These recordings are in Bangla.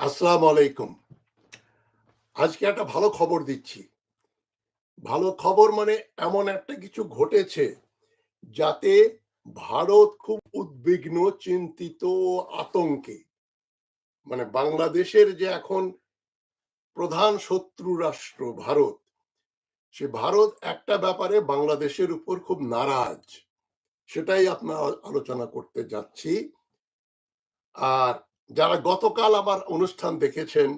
আসসালামু আলাইকুম। আজকে একটা ভালো খবর দিচ্ছি। ভালো খবর মানে এমন একটা কিছু ঘটেছে যাতে ভারত খুব উদ্বিগ্ন, চিন্তিত, আতঙ্কে। মানে বাংলাদেশের যে এখন প্রধান শত্রু রাষ্ট্র ভারত, সে ভারত একটা ব্যাপারে বাংলাদেশের উপর খুব নারাজ। সেটাই আপনার আলোচনা করতে যাচ্ছি। আর যারা গতকাল আমার অনুষ্ঠান দেখেছেন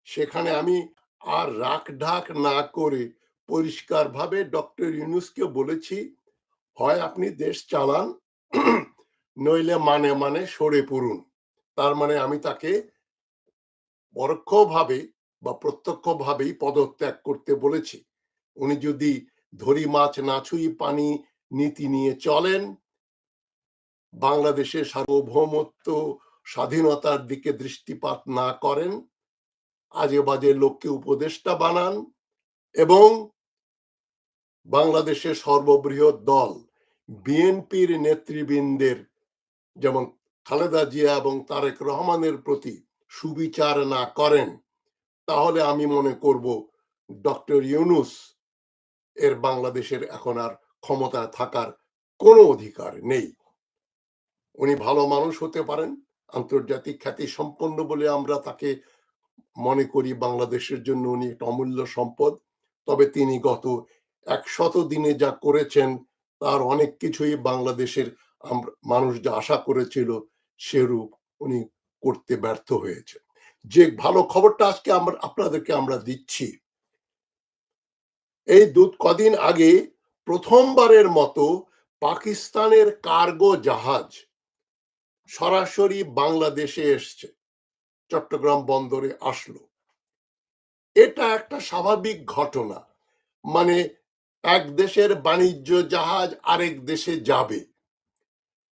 সেখানে আমি আর রাখঢাক না করে পরিষ্কারভাবে ডক্টর ইউনূসকে বলেছি, হয় আপনি দেশ চালান নইলে মানে সরে পড়ুন। তার মানে আমি তাকে পরোক্ষভাবে বা প্রত্যক্ষভাবেই পদত্যাগ করতে বলেছি। উনি যদি ধরি মাছ না ছুঁই পানি নীতি নিয়ে চলেন, বাংলাদেশের সার্বভৌমত্ব স্বাধীনতার দিকে দৃষ্টিপাত না করেন, আজে বাজে লোককে উপদেষ্টা বানান এবং বাংলাদেশের সর্ববৃহৎ দল বিএনপির নেতৃবৃন্দের যেমন খালেদা জিয়া এবং তারেক রহমানের প্রতি সুবিচার না করেন, তাহলে আমি মনে করব ডক্টর ইউনূস এর বাংলাদেশের এখন আর ক্ষমতায় থাকার কোনো অধিকার নেই। উনি ভালো মানুষ হতে পারেন, আন্তর্জাতিক খ্যাতি সম্পন্ন বলে আমরা তাকে মনে করি, বাংলাদেশের জন্য উনি একটা অমূল্য সম্পদ। তবে তিনি গত ১০০ দিনে যা করেছেন তার অনেক কিছুই বাংলাদেশের মানুষ যা আশা করেছিল সেরূপ উনি করতে ব্যর্থ হয়েছে। যে ভালো খবরটা আজকে আপনাদেরকে আমরা দিচ্ছি, এই কদিন আগে প্রথমবারের মতো পাকিস্তানের কার্গো জাহাজ সরাসরি বাংলাদেশে এসছে, চট্টগ্রাম বন্দরে আসলো। এটা একটা স্বাভাবিক ঘটনা। মানে এক দেশের বাণিজ্য জাহাজ আরেক দেশে যাবে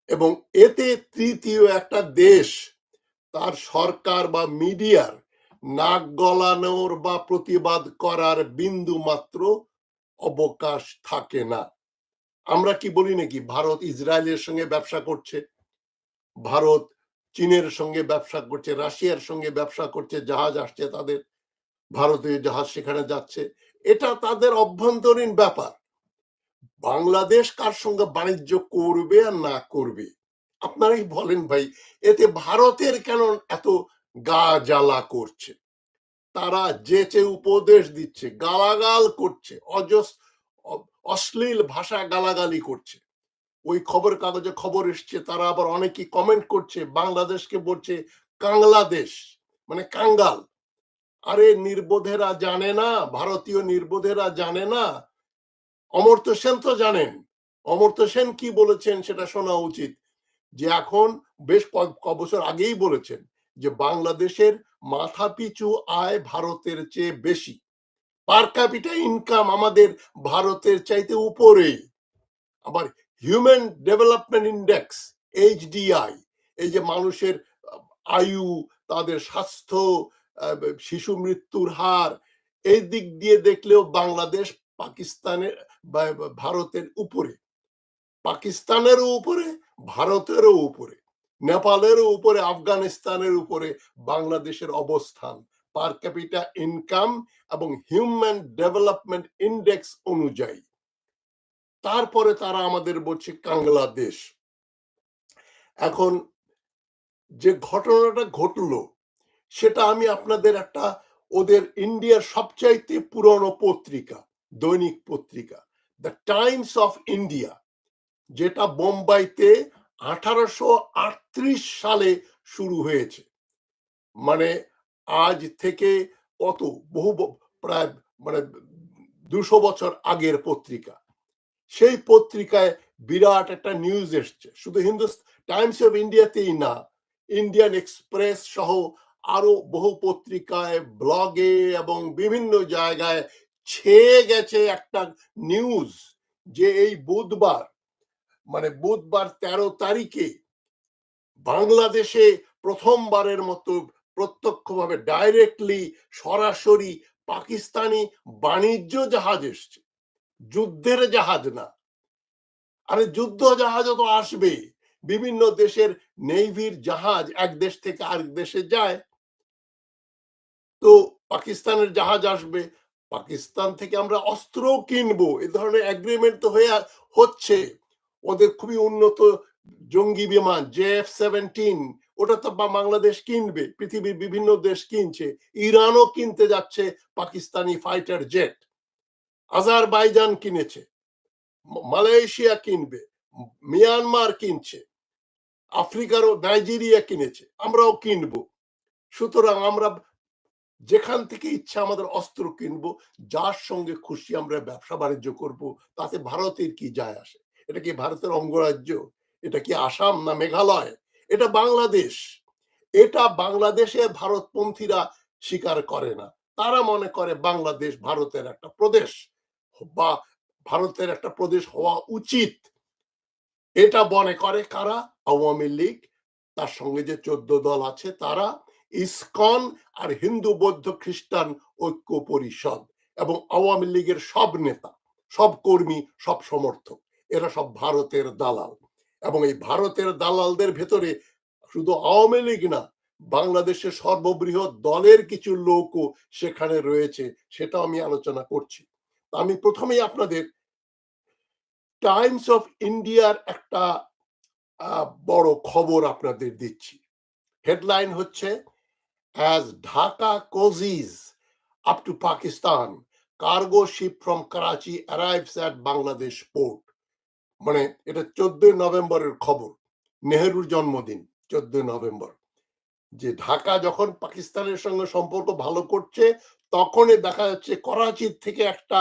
এবং এতে তৃতীয় একটা দেশ তার সরকার বা মিডিয়ার নাক গলানোর বা প্রতিবাদ করার বিন্দু মাত্র অবকাশ থাকে না। আমরা কি বলি নাকি ভারত ইসরায়েলের সঙ্গে ব্যবসা করছে, ভারত চীনের সঙ্গে ব্যবসা করছে, রাশিয়ার সঙ্গে ব্যবসা করছে, জাহাজ আসছে তাদের, ভারতীয় জাহাজ সেখানে যাচ্ছে, এটা তাদের অভ্যন্তরীণ ব্যাপার। বাংলাদেশ কার সঙ্গে বাণিজ্য করবে আর না করবে আপনারাই বলেন ভাই, এতে ভারতের কেন এত গা জ্বালা করছে? তারা যেচে উপদেশ দিচ্ছে, গালাগাল করছে, অশ্লীল ভাষা গালাগালি করছে। ওই খবর কাগজে খবর এসছে, তারা আবার অনেকেই কমেন্ট করছে, বাংলাদেশকে বলছে কাংলাদেশ, মানে কাঙ্গাল। আরে নির্বোধেরা জানে না, ভারতীয় নির্বোধেরা জানে না, অমর্ত্য সেন তো জানেন। অমর্ত্য সেন কি বলেছেন সেটা শোনা উচিত, যে এখন বেশ কয়েক বছর আগেই বলেছেন যে বাংলাদেশের মাথাপিছু আয় ভারতের চেয়ে বেশি, পার ক্যাপিটা ইনকাম আমাদের ভারতের চাইতে উপরে। আবার হিউম্যান ডেভেলপমেন্ট ইন্ডেক্স, এইচডিআই, এই যে মানুষের আয়ু, তাদের স্বাস্থ্য, শিশু মৃত্যুর হার, এই দিক দিয়ে দেখলেও বাংলাদেশ পাকিস্তানের ভারতের উপরে, পাকিস্তানেরও উপরে, ভারতেরও উপরে, নেপালেরও উপরে, আফগানিস্তানের উপরে বাংলাদেশের অবস্থান পার ক্যাপিটা ইনকাম এবং হিউম্যান ডেভেলপমেন্ট ইন্ডেক্স অনুযায়ী। তারপরে তারা আমাদের বলছে বাংলাদেশ। এখন যে ঘটনাটা ঘটলো সেটা আমি আপনাদের একটা, ওদের ইন্ডিয়ার সবচাইতে পুরনো পত্রিকা, দৈনিক পত্রিকা দ্য টাইমস অফ ইন্ডিয়া, যেটা বোম্বাইতে 1838 সালে শুরু হয়েছে, মানে আজ থেকে কত বহু প্রায় মানে 200 বছর আগের পত্রিকা। সেই পত্রিকায় বিরাট একটা নিউজ এসছে, শুধু টাইমস অফ ইন্ডিয়াতেই না, ইন্ডিয়ান এক্সপ্রেস সহ আরো বহু পত্রিকায়, ব্লগে এবং বিভিন্ন জায়গায় ছেয়ে গেছে একটা নিউজ, যে এই বুধবার, মানে বুধবার 13 তারিখে বাংলাদেশে প্রথমবারের মতো প্রত্যক্ষভাবে ডাইরেক্টলি সরাসরি পাকিস্তানি বাণিজ্য জাহাজ এসছে, যুদ্ধের জাহাজ না। আরে যুদ্ধ জাহাজও তো আসবে, বিভিন্ন দেশের নেভির জাহাজ এক দেশ থেকে আরেক দেশে যায়, তো পাকিস্তানের জাহাজ আসবে, পাকিস্তান থেকে আমরা অস্ত্র কিনবো, এ ধরনের এগ্রিমেন্ট তো হচ্ছে। ওদের খুবই উন্নত জঙ্গি বিমান JF-17, ওটা তো বাংলাদেশ কিনবে, পৃথিবীর বিভিন্ন দেশ কিনছে, ইরানও কিনতে যাচ্ছে পাকিস্তানি ফাইটার জেট, আজারবাইজান কিনেছে, মালয়েশিয়া কিনবে, মিয়ানমার কিনছে, আফ্রিকারও নাইজেরিয়া কিনেছে, আমরাও কিনবো। সুতরাং আমরা যেখান থেকে ইচ্ছা আমাদের অস্ত্র কিনবো, যার সঙ্গে খুশি আমরা ব্যবসা বাণিজ্য করব, তাতে ভারতের কি যায় আসে? এটা কি ভারতের অঙ্গরাজ্য? এটা কি আসাম না মেঘালয়? এটা বাংলাদেশ। এটা বাংলাদেশে ভারতপন্থীরা স্বীকার করে না। তারা মনে করে বাংলাদেশ ভারতের একটা প্রদেশ, বা ভারতের একটা প্রদেশ হওয়া উচিত। এটা মনে করে কারা? আওয়ামী লীগ, তার সঙ্গে যে 14 দল আছে তারা, ইসকন, আর হিন্দু বৌদ্ধ খ্রিস্টান ঐক্য পরিষদ, এবং আওয়ামী লীগের সব নেতা, সব কর্মী, সব সমর্থক, এরা সব ভারতের দালাল। এবং এই ভারতের দালালদের ভেতরে শুধু আওয়ামী লীগ না, বাংলাদেশের সর্ববৃহৎ দলের কিছু লোকও সেখানে রয়েছে, সেটা আমি আলোচনা করছি। আমি প্রথমেই আপনাদের টাইমস অফ ইন্ডিয়ার একটা বড় খবর আপনাদের দিচ্ছি। হেডলাইন হচ্ছে, as Dhaka cozies up to Pakistan, cargo ship from Karachi arrives at Bangladesh port. মানে এটা 14 নভেম্বরের খবর, নেহেরুর জন্মদিন 14 নভেম্বর, যে ঢাকা যখন পাকিস্তানের সঙ্গে সম্পর্ক ভালো করছে, তখনই দেখা যাচ্ছে করাচির থেকে একটা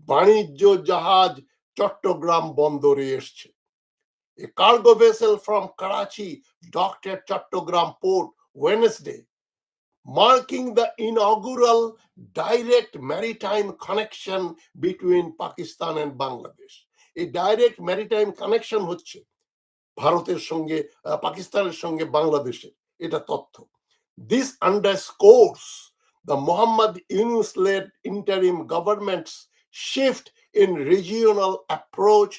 বাণিজ্য জাহাজ চট্টগ্রাম বন্দরে এসছে। A cargo vessel from Karachi docked at Chattogram port Wednesday, marking the inaugural direct maritime connection between Pakistan and Bangladesh. এই ডাইরেক্ট ম্যারিটাইম কানেকশন হচ্ছে ভারতের সঙ্গে পাকিস্তানের সঙ্গে বাংলাদেশের, এটা তথ্য। This underscores the Muhammad Yunus-led interim government's shift in regional approach,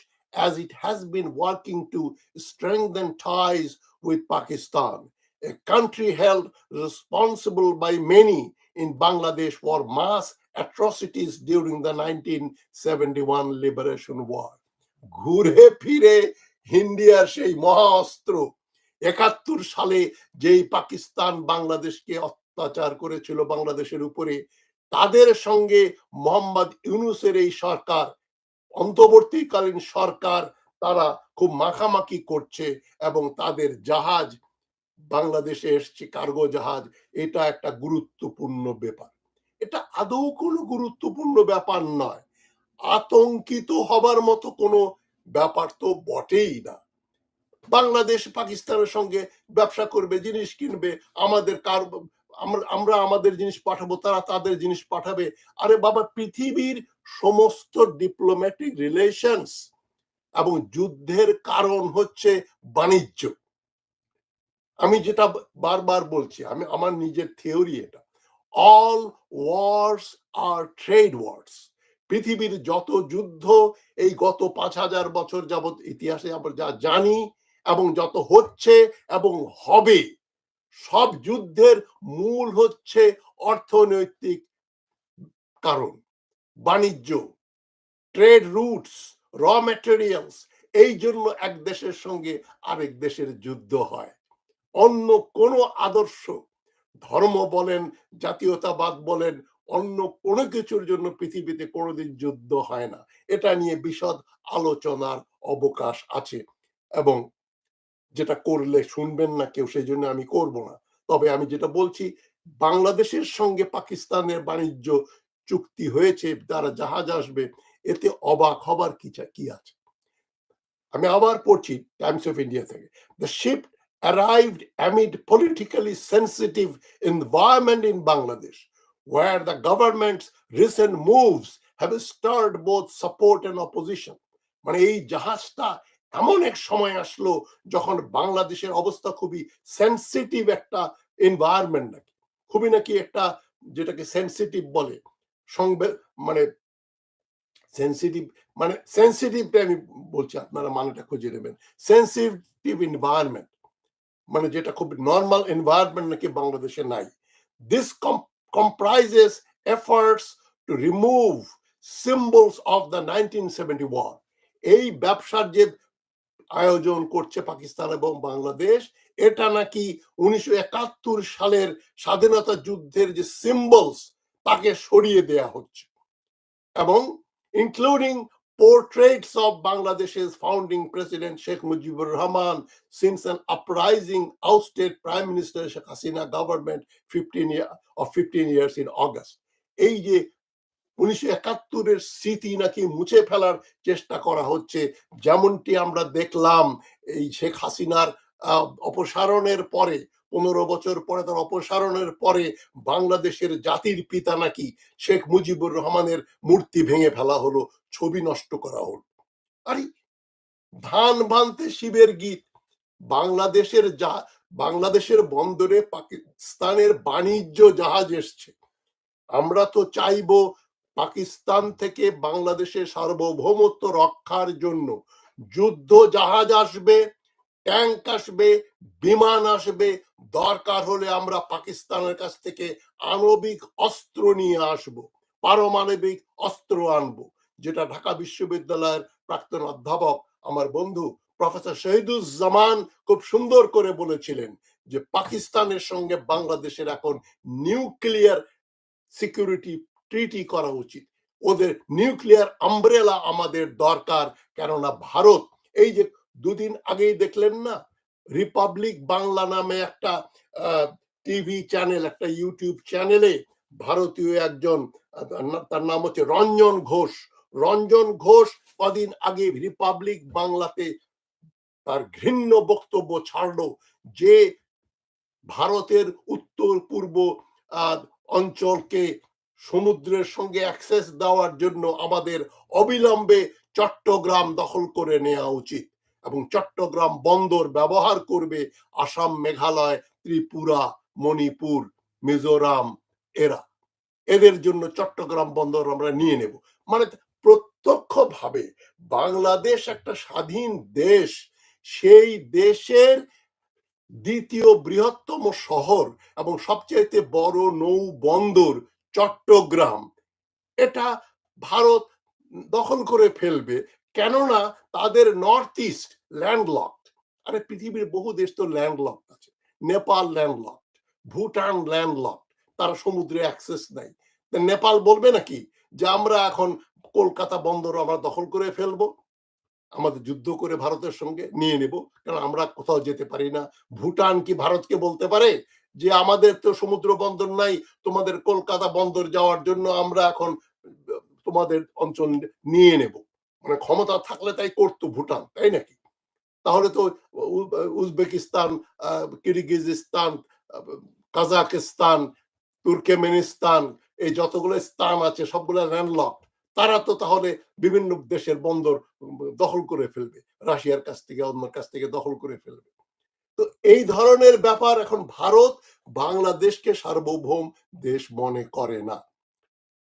as it has been working to strengthen ties with Pakistan, a country held responsible by many in Bangladesh for mass atrocities during the 1971 Liberation War. ঘুরে ফিরে ইন্ডিয়ার সেই মহা অস্ত্র, 71 সালে যেই পাকিস্তান বাংলাদেশকে অত্যাচার করেছিল বাংলাদেশের উপরে, তাদের সঙ্গে মোহাম্মদ ইউনূসের এই সরকার, অন্তর্বর্তীকালীন সরকার, তারা খুব মাখামাখি করছে, এবং তাদের জাহাজ বাংলাদেশে এসছে, কার্গো জাহাজ, এটা একটা গুরুত্বপূর্ণ ব্যাপার। এটা আদৌ কোনো গুরুত্বপূর্ণ ব্যাপার নয়, আতঙ্কিত হবার মতো কোনো ব্যাপার তো বটেই না। বাংলাদেশ পাকিস্তানের সঙ্গে ব্যবসা করবে, জিনিস কিনবে, আমাদের আমরা আমাদের জিনিস পাঠাবো, তারা তাদের জিনিস পাঠাবে। আরে বাবা, পৃথিবীর সমস্ত ডিপ্লোম্যাটিক রিলেশনস এবং যুদ্ধের কারণ হচ্ছে বাণিজ্য। আমি যেটা বারবার বলছি, আমি আমার নিজের থিওরি এটা, অল ওয়ার্স আর ট্রেড ওয়ার্স। পৃথিবীর যত যুদ্ধ এই গত 5000 বছর যাবৎ ইতিহাসে আমরা যা জানি, এবং যত হচ্ছে এবং হবে, সব যুদ্ধের মূল হচ্ছে অর্থনৈতিক কারণ, বাণিজ্য, ট্রেড রুটস, র ম্যাটেরিয়ালস। এই জন্য এক দেশের সঙ্গে আরেক দেশের যুদ্ধ হয়। অন্য কোনো আদর্শ, ধর্ম বলেন, জাতীয়তাবাদ বলেন, অন্য কোনো কিছুর জন্য পৃথিবীতে কোনোদিন যুদ্ধ হয় না। এটা নিয়ে বিশদ আলোচনার অবকাশ আছে, এবং যেটা করলে শুনবেন না কেউ, সেই জন্য আমি করব না। তবে আমি যেটা বলছি, বাংলাদেশের সঙ্গে পাকিস্তানের বাণিজ্য চুক্তি হয়েছে, তারা জাহাজ আসবে, এতে অবাক হবার কি আছে? আমি আবার পড়ছি টাইমস অফ ইন্ডিয়া থেকে। The ship arrived amid politically sensitive environment in Bangladesh, where the government's recent moves have stirred both support and opposition. মানে এই জাহাজটা এমন এক সময় আসলো যখন বাংলাদেশের অবস্থা খুবই সেন্সিটিভ একটা এনভায়রনমেন্ট, নাকি খুবই নাকি একটা, যেটাকে সেন্সিটিভ বলে, মানে সেন্সিটিভ, মানে সেন্সিটিভটা আমি বলছি, আপনারা মানেটা খুঁজে নেবেন। সেন্সিটিভ এনভায়রনমেন্ট মানে যেটা খুব নর্মাল এনভায়রনমেন্ট নাকি বাংলাদেশে নাই। This comprises efforts to remove symbols of the 1970 war. এই ব্যবসার যে আয়োজন করছে পাকিস্তান এবং বাংলাদেশ, এটা নাকি 1971 সালের স্বাধীনতা যুদ্ধের যে সিম্বলস তাকে সরিয়ে দেয়া হচ্ছে, এবং including portraits of Bangladesh's founding president Sheikh Mujibur Rahman since an uprising ousted Prime Minister Sheikh Hasina government 15 years in August. এই যে 1971 স্মৃতি নাকি মুছে ফেলার চেষ্টা করা হচ্ছে, যেমনটি আমরা দেখলাম এই শেখ হাসিনার অপসারণের পরে, 15 বছর পরে তার অপসারণের পরে বাংলাদেশের জাতির পিতা নাকি শেখ মুজিবুর রহমানের মূর্তি ভেঙে ফেলা হলো, ছবি নষ্ট করা হলো। আরে ধান বানতে শিবের গীত। বাংলাদেশের বন্দরে পাকিস্তানের বাণিজ্য জাহাজ এসছে। আমরা তো চাইবো পাকিস্তান থেকে বাংলাদেশের সার্বভৌমত্ব রক্ষার জন্য যুদ্ধ জাহাজ আসবে, ট্যাঙ্ক আসবে, বিমান আসবে, দরকার হলে আমরা পাকিস্তানের কাছ থেকে আণবিক অস্ত্র নিয়ে আসব, পারমাণবিক অস্ত্র আনবো, যেটা ঢাকা বিশ্ববিদ্যালয়ের প্রাক্তন অধ্যাপক আমার বন্ধু প্রফেসর শহীদুজ্জামান খুব সুন্দর করে বলেছিলেন যে পাকিস্তানের সঙ্গে বাংলাদেশের এখন নিউক্লিয়ার সিকিউরিটি ট্রিটি করা উচিত, ওদের নিউক্লিয়ার আমব্রেলা আমাদের দরকার। কেননা ভারত, এই যে দুদিন আগেই দেখলেন না, রিপাবলিক বাংলা নামে একটা টিভি চ্যানেল, একটা ইউটিউব চ্যানেলে ভারতীয় একজন, তার নাম হচ্ছে রঞ্জন ঘোষ কদিন আগে রিপাবলিক বাংলাতে তার ঘৃণ্য বক্তব্য ছাড়লো যে ভারতের উত্তর পূর্ব অঞ্চলকে সমুদ্রের সঙ্গে অ্যাক্সেস দেওয়ার জন্য আমাদের অবিলম্বে চট্টগ্রাম দখল করে নেওয়া উচিত, এবং চট্টগ্রাম বন্দর ব্যবহার করবে আসাম, মেঘালয়, ত্রিপুরা, মণিপুর, মিজোরাম, এদের জন্য চট্টগ্রাম বন্দর আমরা নিয়ে নেব। মানে প্রত্যক্ষভাবে বাংলাদেশ একটা স্বাধীন দেশ, সেই দেশের দ্বিতীয় বৃহত্তম শহর এবং সবচেয়ে বড় নৌ বন্দর চট্টগ্রাম, এটা ভারত দখল করে ফেলবে। কেননা তাদের নর্থ ইস্ট ল্যান্ডলকড। আরে পৃথিবীর বহু দেশ তো ল্যান্ডলকড আছে, নেপাল ল্যান্ডলকড, ভুটান ল্যান্ডলকড, তারা সমুদ্রে অ্যাক্সেস নাই। নেপাল বলবে নাকি যে আমরা এখন কলকাতা বন্দর আমরা দখল করে ফেলবো, আমাদের যুদ্ধ করে ভারতের সঙ্গে নিয়ে নেব, কারণ আমরা কোথাও যেতে পারি না? ভুটান কি ভারতকে বলতে পারে যে আমাদের তো সমুদ্র বন্দর নাই, তোমাদের কলকাতা বন্দর যাওয়ার জন্য আমরা এখন তোমাদের অঞ্চল নিয়ে নেব? মানে ক্ষমতা থাকলে তাই করতো ভুটান, তাই নাকি? তাহলে তো উজবেকিস্তান, কিরগিজস্তান, কাজাকিস্তান, তুর্কমেনিস্তান, এই যতগুলো স্থান আছে সবগুলো ল্যান্ডলকড, তারা তো তাহলে বিভিন্ন দেশের বন্দর দখল করে ফেলবে, রাশিয়ার কাছ থেকে অন্যের কাছ থেকে দখল করে ফেলবে। তো এই ধরনের ব্যাপার এখন ভারত বাংলাদেশকে সার্বভৌম দেশ মনে করে না,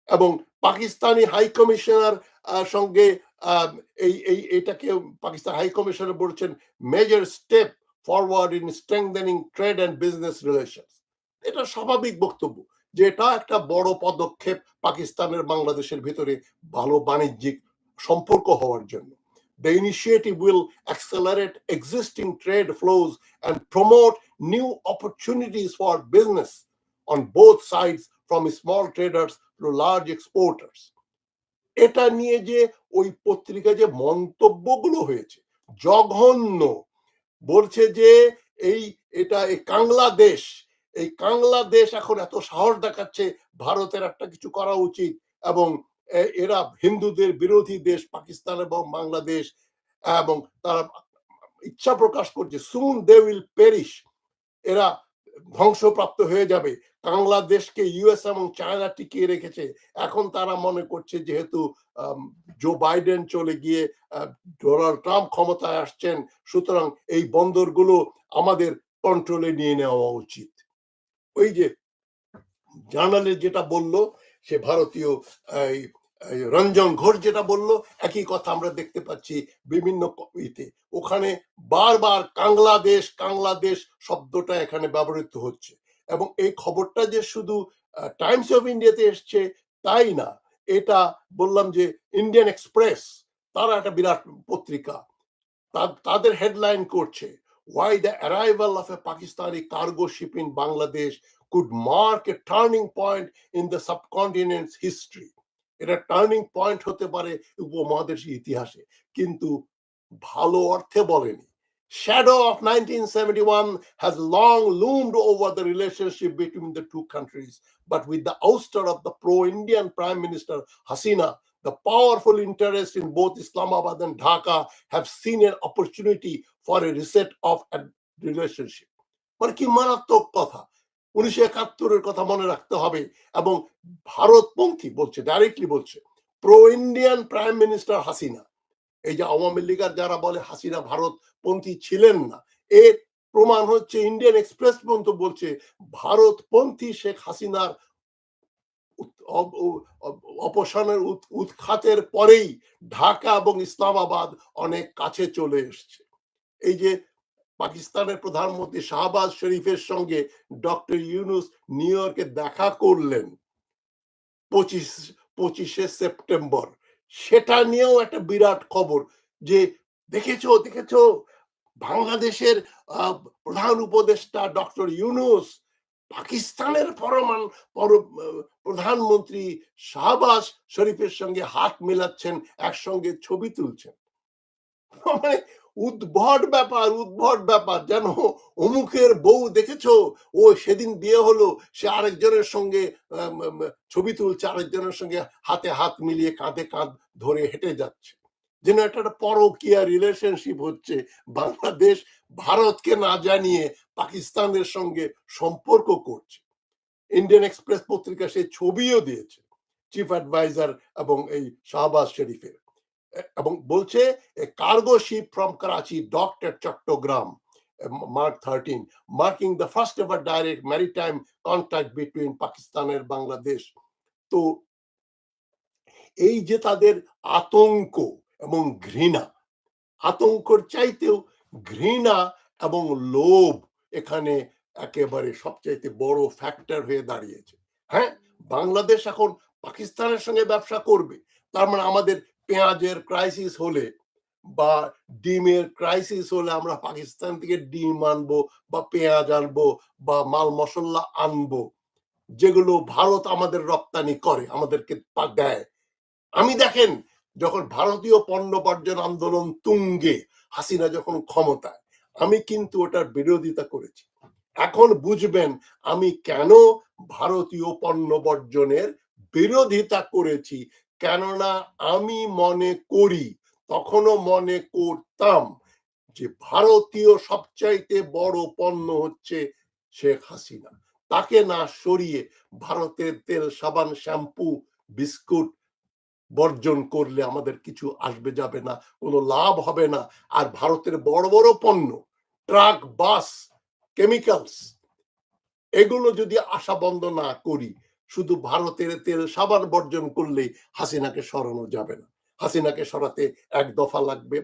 এবং পাকিস্তানি হাই কমিশনার সঙ্গে এটাকে পাকিস্তান হাই কমিশনার বলছেন major step forward in strengthening trade and business relations. এটা স্বাভাবিক বক্তব্য যে এটা একটা বড় পদক্ষেপ পাকিস্তানের বাংলাদেশের ভিতরে ভালো বাণিজ্যিক সম্পর্ক হওয়ার জন্য। The initiative will accelerate existing trade flows and promote new opportunities for business on both sides, from small traders to large exporters. এটা নিয়ে যে ওই পত্রিকায় যে মন্তব্যগুলো হয়েছে জঘন্য, বলছে যে এটা কাংলাদেশ এখন এত সাহস দেখাচ্ছে ভারতের একটা কিছু করা উচিত, এবং এরা হিন্দুদের বিরোধী দেশ পাকিস্তান এবং বাংলাদেশ, এবং তারা ইচ্ছা প্রকাশ করছে সুন দে উইল পেরিশ, এরা ধ্বংসপ্রাপ্ত হয়ে যাবে। বাংলাদেশকে ইউএস এবং চায়না টিকিয়ে রেখেছে, এখন তারা মনে করছে যেহেতু জো বাইডেন চলে গিয়ে ডোনাল্ড ট্রাম্প ক্ষমতায় আসছেন, সুতরাং এই বন্দরগুলো আমাদের কন্ট্রোলে নিয়ে নেওয়া উচিত। ওই যে জার্নালে যেটা বললো সে ভারতীয় রঞ্জন ঘোষ যেটা বললো, একই কথা আমরা দেখতে পাচ্ছি বিভিন্ন ইতে, ওখানে বারবার কাংলাদেশ শব্দটা এখানে ব্যবহৃত হচ্ছে, এবং এই খবরটা যে শুধু টাইমস অফ ইন্ডিয়াতে এসছে তাই না, এটা বললাম যে ইন্ডিয়ান এক্সপ্রেস, তারা একটা বিরাট পত্রিকা, তাদের হেডলাইন করছে why the arrival of a Pakistani cargo ship in Bangladesh could mark a turning point in the subcontinent's history. এটা টার্নিং পয়েন্ট হতে পারে উপমহাদেশের ইতিহাসে, কিন্তু ভালো অর্থে বলেনি। Shadow of 1971 has long loomed over the relationship between the two countries, but with the ouster of the pro-Indian Prime Minister Hasina, the powerful interests in both Islamabad and Dhaka have seen an opportunity for a reset of a relationship. মানে কি মারাত্মক কথা! 1971 কথা মনে রাখতে হবে, এবং ভারতপন্থী বলছে, ডাইরেক্টলি বলছে, pro Indian prime minister Hasina. এই যে আওয়ামী লীগার যারা বলে হাসিনা ভারতপন্থী ছিলেন না, এর প্রমাণ হচ্ছে ইন্ডিয়ান এক্সপ্রেস পর্যন্ত বলছে ভারতপন্থী শেখ হাসিনার অপসারণের উৎখাতের পরেই ঢাকা এবং ইসলামাবাদ অনেক কাছে চলে এসছে। এই যে পাকিস্তানের প্রধানমন্ত্রী শাহবাজ শরীফের সঙ্গে ডক্টর ইউনূস নিউ ইয়র্কে দেখা করলেন 25শে সেপ্টেম্বর, সেটা নিয়েও একটা বিরাট খবর যে দেখেছো বাংলাদেশের প্রধান উপদেষ্টা ডক্টর ইউনূস পাকিস্তানের প্রধানমন্ত্রী শাহবাজ শরীফের সঙ্গে হাত মেলাচ্ছেন, একসঙ্গে ছবি তুলছেন। মানে উদ্ভট ব্যাপার, যেন অমুকের বউ দেখেছো, ও সেদিন বিয়ে হলো, সে আরেকজনের সঙ্গে ছবি তুলছে, আরেকজনের সঙ্গে হাতে হাত মিলিয়ে কাঁধে কাঁধ ধরে হেঁটে যাচ্ছে, যেন একটা পরকীয়া রিলেশনশিপ হচ্ছে। বাংলাদেশ ভারতকে না জানিয়ে পাকিস্তানের সঙ্গে সম্পর্ক করছে। ইন্ডিয়ান এক্সপ্রেস পত্রিকা সে ছবিও দিয়েছে চিফ অ্যাডভাইজার এবং এই শাহবাজ শরীফের, এবং বলছে a cargo ship from Karachi docked at Chattogram March 13, marking the first ever direct maritime contact between Pakistan and Bangladesh. তো এই যে তাদের আতঙ্ক এবং ঘৃণা, আতঙ্কর চাইতেও ঘৃণা এবং লোভ এখানে একেবারে সবচাইতে বড় ফ্যাক্টর হয়ে দাঁড়িয়েছে। হ্যাঁ, বাংলাদেশ এখন পাকিস্তানের সঙ্গে ব্যবসা করবে, তার মানে আমাদের পেঁয়াজের ক্রাইসিস হলে বা ডিমের ক্রাইসিস হলে আমরা পাকিস্তান থেকে ডিম আনবো বা পেঁয়াজ আনবো বা মাল মশলা আনবো, যেগুলো ভারত আমাদের রপ্তানি করে, আমাদেরকে দেয়। আমি দেখেন, যখন ভারতীয় পণ্য বর্জন আন্দোলন তুঙ্গে, হাসিনা যখন ক্ষমতায়, আমি কিন্তু ওটার বিরোধিতা করেছি। এখন বুঝবেন আমি কেন ভারতীয় পণ্য বর্জনের বিরোধিতা করেছি, কেননা আমি মনে করি, তখনও মনে করতাম, যে ভারতীয় সবচাইতে বড় পণ্য হচ্ছে শেখ হাসিনা। তাকে না সরিয়ে ভারতের তেল, সাবান, শ্যাম্পু, বিস্কুট বর্জন করলে আমাদের কিছু আসবে যাবে না, কোনো লাভ হবে না। আর ভারতের বড় বড় পণ্য, ট্রাক, বাস, কেমিক্যালস, এগুলো যদি আসা বন্ধ না করি, শুধু ভারতের তেল সাবান বর্জন করলে হাসিনাকে সরানো যাবে না। হাসিনাকে সরাতে এক দফা লাগবে,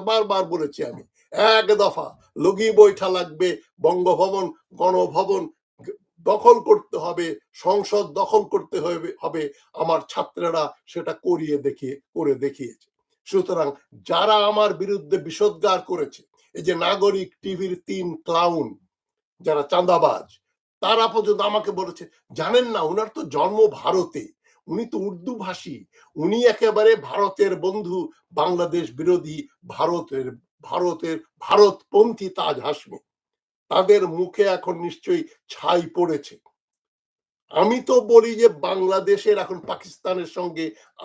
বারবার বলেছি আমি, এক দফা লগি বৈঠা লাগবে, বঙ্গভবন, গণভবন দখল করতে হবে, সংসদ দখল করতে হবে। আমার ছাত্ররা সেটা করে দেখিয়েছে। সুতরাং যারা আমার বিরুদ্ধে বিষোদ্গার করেছে, এই যে নাগরিক টিভির 3 ক্লাউন যারা চাঁদাবাজ, তারা পর্যন্ত আমাকে বলেছে, জানেন না উনার তো জন্ম ভারতে, উনি তো উর্দু ভাষী, উনি একেবারে ভারতের বন্ধু, বাংলাদেশ বিরোধী, ভারতপন্থী তাজ হাসমি। তাদের মুখে এখন নিশ্চয়ই ছাই পড়েছে। আমি তো বলি যে বাংলাদেশের এখন পাকিস্তানের সঙ্গে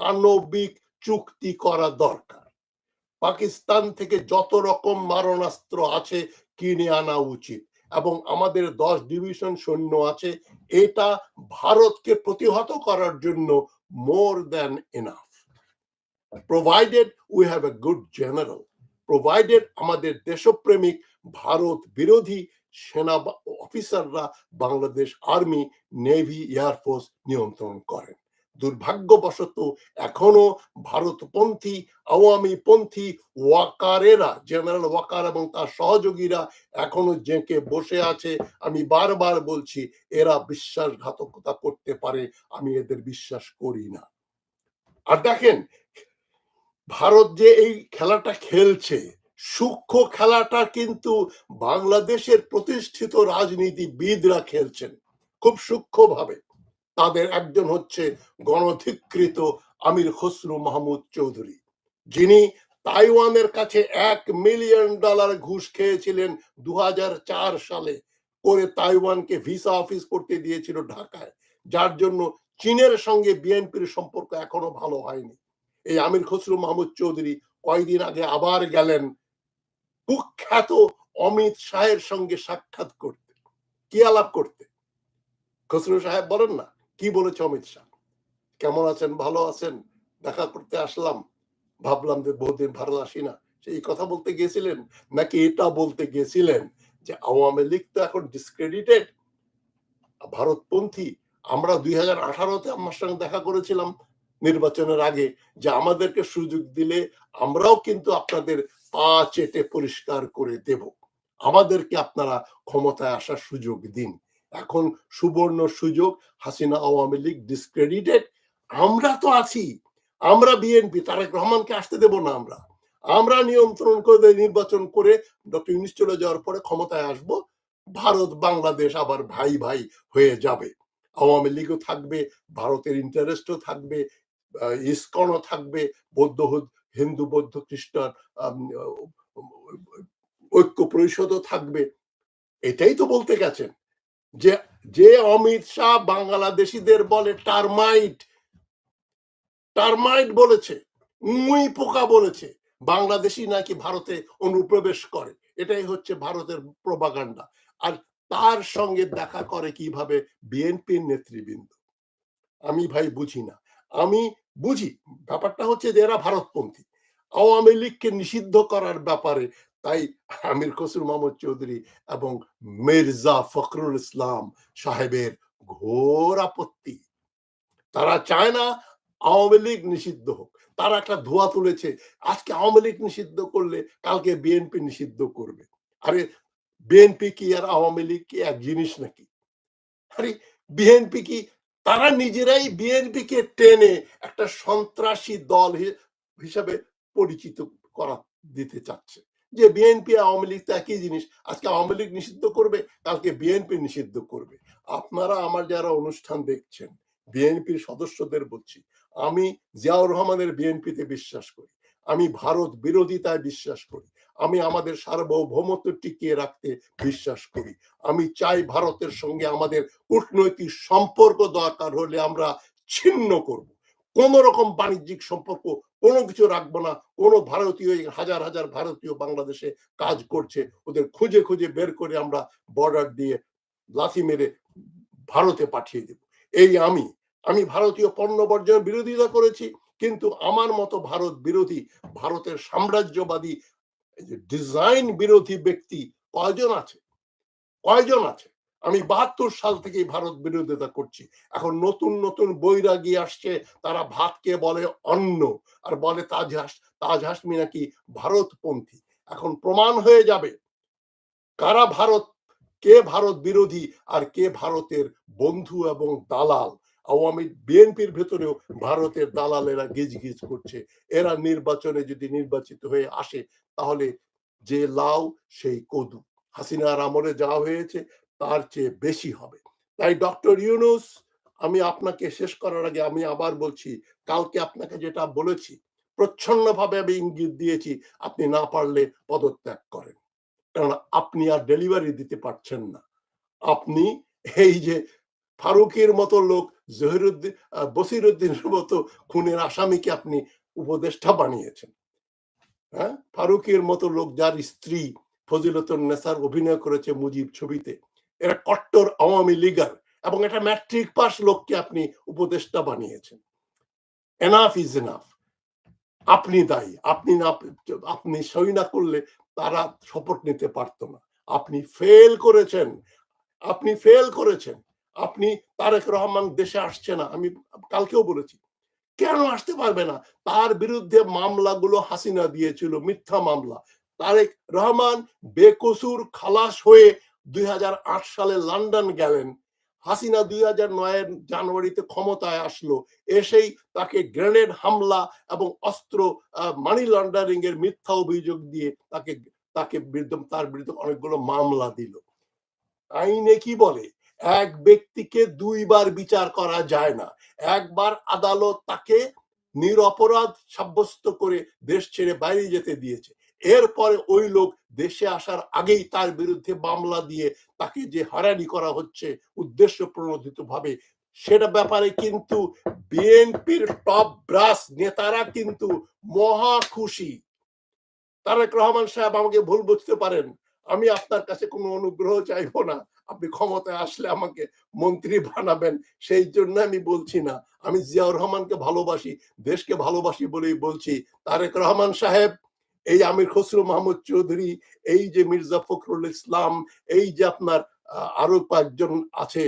আণবিক চুক্তি করা দরকার। পাকিস্তান থেকে যত রকম মারণাস্ত্র আছে কিনে আনা উচিত, এবং আমাদের 10 ডিভিশন সৈন্য আছে, এটা ভারতকে প্রতিহত করার জন্য more than enough, provided we have a good general, provided আমাদের দেশপ্রেমিক ভারত বিরোধী সেনা অফিসাররা বাংলাদেশ আর্মি, নেভি, এয়ারফোর্স নিয়ন্ত্রণ করেন। দুর্ভাগ্যবশত এখনো ভারতপন্থী আওয়ামীপন্থী ওয়াকারেরা, জেনারেল ওয়াকার এবং তার সহযোগীরা এখনো জেঁকে বসে আছে। আমি বারবার বলছি, এরা বিশ্বাসঘাতকতা করতে পারে, আমি এদের বিশ্বাস করি না। আর দেখেন, ভারত যে এই খেলাটা খেলছে, সূক্ষ্ম খেলাটা কিন্তু বাংলাদেশের প্রতিষ্ঠিত রাজনীতিবিদরা খেলছেন খুব সূক্ষ্মভাবে। তাদের একজন হচ্ছে গণধিকৃত আমির খসরু মাহমুদ চৌধুরী, যিনি তাইওয়ানের কাছে $1 মিলিয়ন ঘুষ খেয়েছিলেন 2004 সালে, করে তাইওয়ানকে ভিসা অফিস করতে দিয়েছিল ঢাকায়, যার জন্য চীনের সঙ্গে বিএনপির সম্পর্ক এখনো ভালো হয়নি। এই আমির খসরু মাহমুদ চৌধুরী কয়েকদিন আগে আবার গেলেন কুখ্যাত অমিত শাহের সঙ্গে সাক্ষাৎ করতে। কি আলাপ করতে? খসরু সাহেব বলেন না কি বলেছে অমিত শাহ? কেমন আছেন, ভালো আছেন, দেখা করতে আসলাম, ভাবলাম যে বহুদিন ভারত আসি না, সেই কথা বলতে গিয়েছিলেন? নাকি এটা বলতে গিয়েছিলেন যে আওয়ামী লীগ তো এখন ডিসক্রেডিটেড, ভারতপন্থী, আমরা 2018-তে আমার সঙ্গে দেখা করেছিলাম নির্বাচনের আগে, যে আমাদেরকে সুযোগ দিলে আমরাও কিন্তু আপনাদের পা চেটে পরিষ্কার করে দেব, আমাদেরকে আপনারা ক্ষমতায় আসার সুযোগ দিন। এখন সুবর্ণ সুযোগ, হাসিনা আওয়ামী লীগ ডিসক্রেডিটেড, আমরা তো আছি, আমরা বিএনপি, তারেক রহমানকে আসতে দেব না, আমরা নিয়ন্ত্রণ করে নির্বাচন করে ডক্টর ইউনূস চলে যাওয়ার পরে ক্ষমতায় আসব, ভারত বাংলাদেশ আবার ভাই ভাই হয়ে যাবে, আওয়ামী লীগও থাকবে, ভারতের ইন্টারেস্টও থাকবে, ইসকনও থাকবে, বৌদ্ধ হিন্দু বৌদ্ধ খ্রিস্টান ঐক্য পরিষদও থাকবে। এটাই তো বলতে গেছেন, যে যে অমিত শাহ বাংলাদেশিদের বলে টার্মাইট, টার্মাইট বলেছে, মুই পোকা বলেছে, বাংলাদেশি নাকি ভারতে অনুপ্রবেশ করে, এটাই হচ্ছে ভারতের প্রোপাগান্ডা। আর তার সঙ্গে দেখা করে কিভাবে বিএনপির নেতৃবৃন্দ, আমি ভাই বুঝি না। আমি বুঝি ব্যাপারটা হচ্ছে যে এরা ভারতপন্থী, আওয়ামী লীগকে নিষিদ্ধ করার ব্যাপারে তাই আমির খসরু মাহমুদ চৌধুরী এবং মির্জা ফখরুল ইসলাম সাহেবের ঘোর আপত্তি। তারা চায় না আওয়ামী লীগ নিষিদ্ধ হোক, তারা একটা ধোয়া তুলেছে, আজকে আওয়ামী লীগ নিষিদ্ধ করলে কালকে বিএনপি নিষিদ্ধ করবে। আরে বিএনপি কি আর আওয়ামী লীগ কি এক জিনিস নাকি? আরে বিএনপি কি, তারা নিজেরাই বিএনপি কে টেনে একটা সন্ত্রাসী দল হিসাবে পরিচিত করা দিতে চাচ্ছে, যে বিএনপি আওয়ামী লীগ তো একই জিনিস, আজকে আওয়ামী লীগ নিষিদ্ধ করবে, কালকে বিএনপি নিষিদ্ধ করবে। আপনারা আমার যারা অনুষ্ঠান দেখছেন, বিএনপির সদস্যদের বলছি, আমি জিয়াউর রহমানের বিএনপিতে বিশ্বাস করি, আমি ভারত বিরোধিতায় বিশ্বাস করি, আমি আমাদের সার্বভৌমত্ব টিকিয়ে রাখতে বিশ্বাস করি, আমি চাই ভারতের সঙ্গে আমাদের কূটনৈতিক সম্পর্ক দরকার হলে আমরা ছিন্ন করব, কোন রকম বাণিজ্যিক সম্পর্ক কোনো কিছু রাখবো না। কোন ভারতীয়, হাজার হাজার ভারতীয় বাংলাদেশে কাজ করছে, ওদের খুঁজে খুঁজে বের করে আমরা বর্ডার দিয়ে লাথি মেরে ভারতে পাঠিয়ে দেব। এই আমি ভারতীয় পণ্য বর্জনের বিরোধিতা করেছি, কিন্তু আমার মতো ভারত বিরোধী, ভারতের সাম্রাজ্যবাদী, ডিজাইন বিরোধী ব্যক্তি কয়জন আছে, কয়জন আছে? আমি 72 সাল থেকে ভারত বিরোধিতা করছি, এখন নতুন নতুন বৈরাগী আসছে, তারা ভাতকে বলে অন্ন, আর বলে তাজ হাসমি নাকি ভারতপন্থী। এখন প্রমাণ হয়ে যাবে কারা ভারত, কে ভারত বিরোধী আর কে ভারতের বন্ধু এবং দালাল। আওয়ামী বিএনপির ভেতরেও ভারতের দালালেরা গিজগিজ করছে, এরা নির্বাচনে যদি নির্বাচিত হয়ে আসে তাহলে যে লাউ সেই কদু, হাসিনার আমলে যা হয়েছে তার চেয়ে বেশি হবে। তাই ডক্টর ইউনূস, আমি আপনাকে শেষ করার আগে আমি আবার বলছি, কালকে আপনাকে যেটা বলেছি প্রচ্ছন্নভাবে আমি ইঙ্গিত দিয়েছি, আপনি না পারলে পদত্যাগ করেন, কারণ আপনি আর ডেলিভারি দিতে পারছেন না। আপনি এই যে ফারুকের মতো লোক, জহিরুদ্দিন বসিরুদ্দিনের মতো খুনের আসামিকে আপনি উপদেষ্টা বানিয়েছেন। হ্যাঁ, ফারুকের মতো লোক, যার স্ত্রী ফজিলতুন্নেসার অভিনয় করেছে মুজিব ছবিতে, এরা কট্টর আওয়ামী লীগার, এবং এটা ম্যাট্রিক পাস লোককে আপনি উপদেষ্টা বানিয়েছেন। Enough is enough. আপনি দায়ী, আপনি সই না করলে তারা শপথ নিতে পারতো না। আপনি ফেল করেছেন, আপনি ফেল করেছেন। আপনি তারেক রহমান দেশে আসছে না, আমি কালকেও বলেছি, কেন আসতে পারবে না? তার বিরুদ্ধে মামলাগুলো হাসিনা দিয়েছিল, মিথ্যা মামলা। তারেক রহমান বেকসুর খালাস হয়ে 2008 সালে লন্ডন গেলেন। হাসিনা 2009 এর জানুয়ারিতে ক্ষমতায় আসলো। এসেই তাকে গ্রেনেড হামলা এবং অস্ত্র মানি লন্ডারিং এর মিথ্যা অভিযোগ দিয়ে তার বিরুদ্ধে অনেকগুলো মামলা দিল। আইনে কি বলে? এক ব্যক্তিকে দুইবার বিচার করা যায় না। একবার আদালত তাকে নিরপরাধ সাব্যস্ত করে দেশ ছেড়ে বাইরে যেতে দিয়েছে। এরপরে ওই লোক দেশে আসার আগেই তার বিরুদ্ধে মামলা দিয়ে তাকে যে হয়রানি করা হচ্ছে উদ্দেশ্য প্রণোদিত ভাবে, সেটা ব্যাপারে কিন্তু বিএনপির টপ ব্রাস নেতারা কিন্তু মহা খুশি। তারেক রহমান সাহেব, আমাকে ভুল বুঝতে পারেন, আমি আপনার কাছে কোনো অনুগ্রহ চাইবো না। আপনি ক্ষমতায় আসলে আমাকে মন্ত্রী বানাবেন, সেই জন্য আমি বলছি না। আমি জিয়াউর রহমানকে ভালোবাসি, দেশকে ভালোবাসি বলেই বলছি, তারেক রহমান সাহেব, এই আমির খসরু মাহমুদ চৌধুরী, এই যে মির্জা ফখরুল ইসলাম, এই যে আপনার আরো কয়েকজন আছে,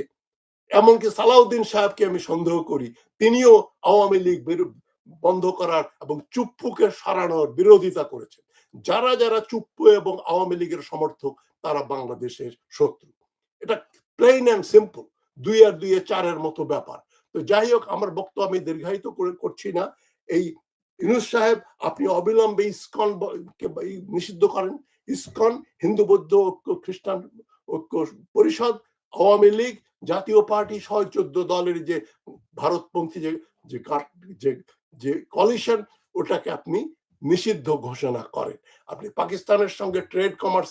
এমনকি সালাউদ্দিন সাহেবকে আমি সন্দেহ করি, তিনিও আওয়ামী লীগ বন্ধ করার এবং চুপ্পুকে সরানোর বিরোধিতা করেছেন। যারা যারা চুপ্পু এবং আওয়ামী লীগের সমর্থক, তারা বাংলাদেশের শত্রু। এটা প্লেন অ্যান্ড সিম্পল, 2 আর 2 4 মতো ব্যাপার। তো যাই হোক, আমার বক্তব্য আমি দীর্ঘায়িত করছি না। এই ইউনূস সাহেব, আপনি অবিলম্বে ইসকন নিষিদ্ধ করেন। ইসকন, হিন্দু বৌদ্ধ ঐক্য, খ্রিস্টান ঐক্য পরিষদ, আওয়ামী লীগ, জাতীয় পার্টি সহ 14 দলের যে ভারতপন্থী যে কলিশন, ওটাকে আপনি নিষিদ্ধ ঘোষণা করেন। আপনি পাকিস্তানের সঙ্গে ট্রেড কমার্স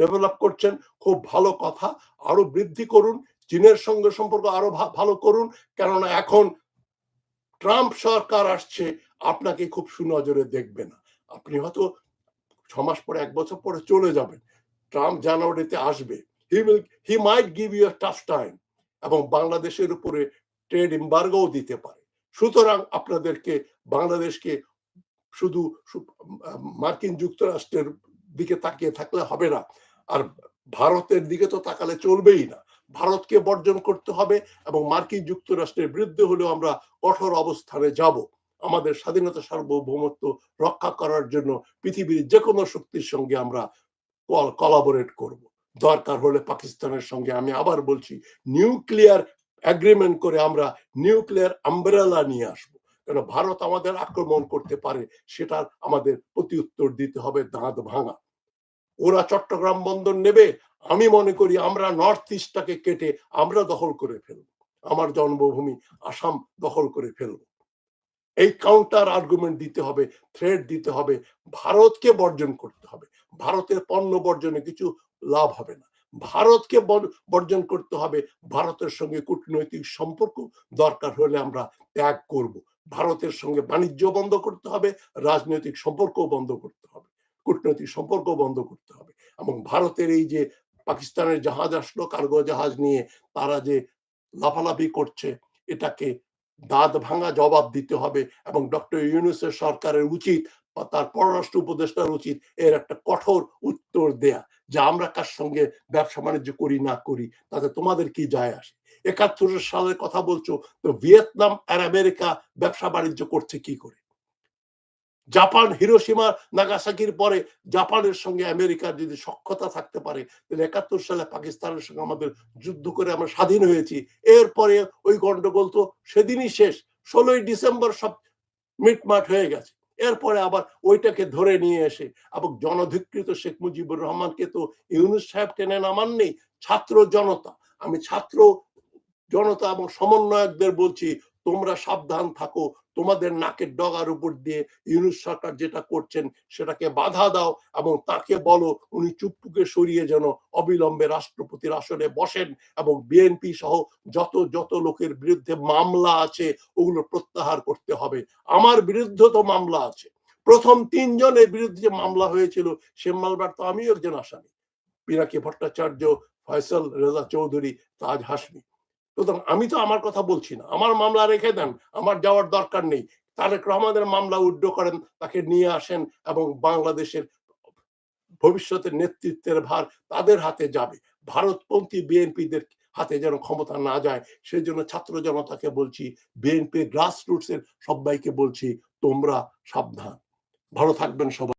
ডেভেলপ করছেন, খুব ভালো কথা, আরো বৃদ্ধি করুন। চীনের সঙ্গে সম্পর্ক আরো ভালো করুন, কেননা এখন ট্রাম্প সরকার আসছে, আপনাকে খুব সুনজরে দেখবে না। আপনি হয়তো 6 মাস পরে, 1 বছর পরে চলে যাবেন। ট্রাম্প জানুয়ারিতে আসবে। He might give you a tough time, এবং বাংলাদেশের উপরে ট্রেড এম্বার্গো দিতে পারে। সুতরাং আপনাদেরকে, বাংলাদেশকে শুধু মার্কিন যুক্তরাষ্ট্রের দিকে তাকিয়ে থাকলে হবে না, আর ভারতের দিকে তো তাকালে চলবেই না। ভারতকে বর্জন করতে হবে, এবং মার্কিন যুক্তরাষ্ট্রের বিরুদ্ধে হলেও আমরা কঠোর অবস্থানে যাব। আমাদের স্বাধীনতা সার্বভৌমত্ব রক্ষা করার জন্য পৃথিবীর যে কোনো শক্তির সঙ্গে আমরা কোলাবোরেট করব। দরকার হলে পাকিস্তানের সঙ্গে, আমি আবার বলছি, নিউক্লিয়ার এগ্রিমেন্ট করে আমরা নিউক্লিয়ার আমব্রেলা নিয়ে আসবো। কেন ভারত আমাদের আক্রমণ করতে পারে, সেটার আমাদের প্রত্যুত্তর দিতে হবে দাঁত ভাঙা। ওরা চট্টগ্রাম বন্দর নেবে, আমি মনে করি আমরা নর্থ ইস্টটাকে কেটে আমরা দখল করে ফেলবো, আমার জন্মভূমি আসাম দখল করে ফেলবো। এই কাউন্টার আর্গুমেন্ট দিতে হবে, থ্রেট দিতে হবে, ভারতকে বর্জন করতে হবে। ভারতের পণ্য বর্জনে কিছু লাভ হবে না। ভারতকে বর্জন করতে হবে, ভারতের সঙ্গে কূটনৈতিক সম্পর্ক দরকার হলে আমরা ত্যাগ করব। ভারতের সঙ্গে বাণিজ্য বন্ধ করতে হবে, রাজনৈতিক সম্পর্ক বন্ধ করতে হবে, কূটনৈতিক সম্পর্ক বন্ধ করতে হবে। এবং ভারতের এই যে পাকিস্তানের জাহাজ আসলো, কার্গো জাহাজ নিয়ে, তারা যে লাফালাফি করছে, এটাকে দাঁত ভাঙা জবাব দিতে হবে। এবং ডক্টর ইউনূসের সরকারের উচিত, বা তার পররাষ্ট্র উপদেষ্টার উচিত, এর একটা কঠোর উত্তর দেয়া, যে আমরা কার সঙ্গে ব্যবসা বাণিজ্য করি না করি তাতে তোমাদের কি যায় আসে। 71 সালের কথা বলছো, তো ভিয়েতনাম আর আমেরিকা ব্যবসা বাণিজ্য করছে কি করে? জাপান হিরোশিমা নাগাসাকির পরে জাপানের সঙ্গে আমেরিকার যদি সখ্যতা থাকতে পারে, তাহলে 71 সালে পাকিস্তানের সঙ্গে আমাদের যুদ্ধ করে আমরা স্বাধীন হয়েছি। এরপরে ওই গন্ডগোল তো সেদিনই শেষ, 16ই ডিসেম্বর সব মিটমাট হয়ে গেছে। এরপরে আবার ওইটাকে ধরে নিয়ে এসে, এবং জনধিকৃত শেখ মুজিবুর রহমানকে তো ইউনূস সাহেব টেনে নামাননি, ছাত্র জনতা। আমি ছাত্র জনতা এবং সমন্বয়কদের বলছি, তোমরা সাবধান থাকো, তোমাদের নাকের ডগার উপর দিয়ে ইউনূস সরকার যেটা করছেন সেটাকে বাধা দাও, এবং তাকে বলো উনি চুপ্পুকে সরিয়ে যেন অবিলম্বে রাষ্ট্রপতির আসনে বসেন, এবং বিএনপি সহ যত যত লোকের বিরুদ্ধে মামলা আছে ওগুলো প্রত্যাহার করতে হবে। আমার বিরুদ্ধে তো মামলা আছে, প্রথম 3 জনের বিরুদ্ধে যে মামলা হয়েছিল, সে মামলার তো আমিও একজন আসামি, পিনাকি ভট্টাচার্য, ফয়সাল রেজা চৌধুরী, তাজ হাসমি। সুতরাং আমি তো আমার কথা বলছি না, আমার মামলা রেখে দেন, আমার যাওয়ার দরকার নেই। তারেক রহমানের মামলা উইথড্র করেন, তাকে নিয়ে আসেন, এবং বাংলাদেশের ভবিষ্যতের নেতৃত্বের ভার তাদের হাতে যাবে। ভারতপন্থী বিএনপিদের হাতে যেন ক্ষমতা না যায়, সেই জন্য ছাত্র জনতাকে বলছি, বিএনপি গ্রাসরুটস এর সবাইকে বলছি, তোমরা সাবধান। ভালো থাকবেন সবাই।